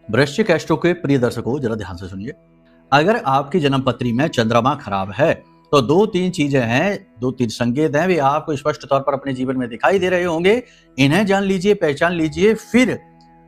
वृश्चिक एस्ट्रो के प्रिय दर्शकों, जरा ध्यान से सुनिए। अगर आपकी जन्म पत्री में चंद्रमा खराब है तो दो तीन चीजें हैं, दो तीन संकेत हैं, वे आपको स्पष्ट तौर पर अपने जीवन में दिखाई दे रहे होंगे। इन्हें जान लीजिए, पहचान लीजिए, फिर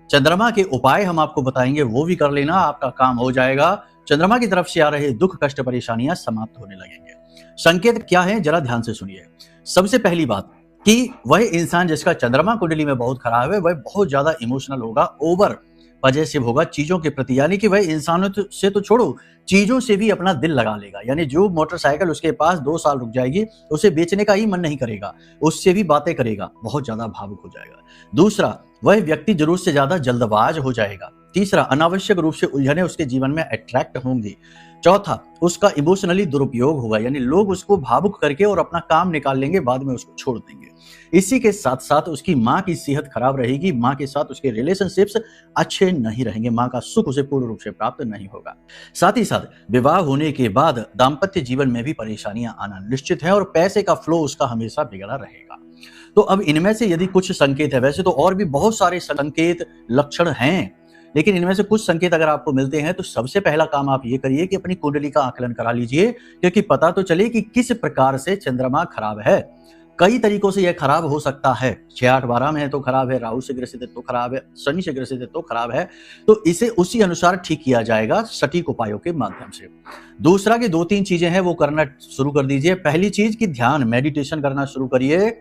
चंद्रमा के उपाय हम आपको बताएंगे, वो भी कर लेना, आपका काम हो जाएगा। चंद्रमा की तरफ से आ रहे दुख, कष्ट, परेशानियां समाप्त होने लगेंगे। संकेत क्या है, जरा ध्यान से सुनिए। सबसे पहली बात कि वह इंसान जिसका चंद्रमा कुंडली में बहुत खराब है, वह बहुत ज्यादा इमोशनल होगा, ओवर पजेसिव होगा चीजों के प्रति। यानी कि वह इंसानों से तो छोड़ो, चीजों से भी अपना दिल लगा लेगा। यानी जो मोटरसाइकिल उसके पास 2 साल रुक जाएगी, उसे बेचने का ही मन नहीं करेगा, उससे भी बातें करेगा, बहुत ज्यादा भावुक हो जाएगा। दूसरा, वह व्यक्ति जरूरत से ज्यादा जल्दबाज हो जाएगा। तीसरा, अनावश्यक रूप से उलझने उसके जीवन में अट्रैक्ट होंगी। चौथा, उसका इमोशनली दुरुपयोग होगा, यानी लोग उसको भावुक करके और अपना काम निकाल लेंगे, बाद में उसको छोड़ देंगे। इसी के साथ साथ उसकी माँ की सेहत खराब रहेगी, माँ के साथ उसके रिलेशनशिप्स अच्छे नहीं रहेंगे, माँ का सुख उसे पूर्ण रूप से प्राप्त नहीं होगा। साथ ही साथ विवाह होने के बाद दाम्पत्य जीवन में भी परेशानियां आना निश्चित है और पैसे का फ्लो उसका हमेशा बिगड़ा रहेगा। तो अब इनमें से यदि कुछ संकेत है, वैसे तो और भी बहुत सारे संकेत, लक्षण हैं, लेकिन इनमें से कुछ संकेत अगर आपको मिलते हैं तो सबसे पहला काम आप ये करिए कि अपनी कुंडली का आकलन करा लीजिए, क्योंकि पता तो चले कि किस प्रकार से चंद्रमा खराब है। कई तरीकों से यह खराब हो सकता है। 6-8-12 में है तो खराब है, राहु से ग्रसित है तो खराब है, शनि से ग्रसित है तो खराब है। तो इसे उसी अनुसार ठीक किया जाएगा सटीक उपायों के माध्यम से। दूसरा कि 2-3 चीजें हैं वो करना शुरू कर दीजिए। पहली चीज कि ध्यान, मेडिटेशन करना शुरू करिए।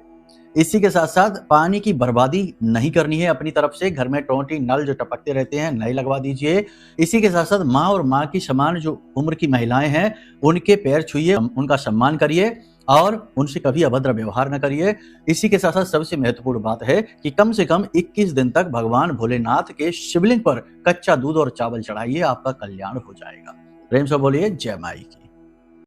इसी के साथ साथ पानी की बर्बादी नहीं करनी है अपनी तरफ से। घर में टोंटी नल जो टपकते रहते हैं, नए लगवा दीजिए। इसी के साथ साथ माँ और माँ की समान जो उम्र की महिलाएं हैं, उनके पैर छुइए, उनका सम्मान करिए और उनसे कभी अभद्र व्यवहार न करिए। इसी के साथ साथ सबसे महत्वपूर्ण बात है कि कम से कम 21 दिन तक भगवान भोलेनाथ के शिवलिंग पर कच्चा दूध और चावल चढ़ाइए, आपका कल्याण हो जाएगा। प्रेम से बोलिए जय माई की।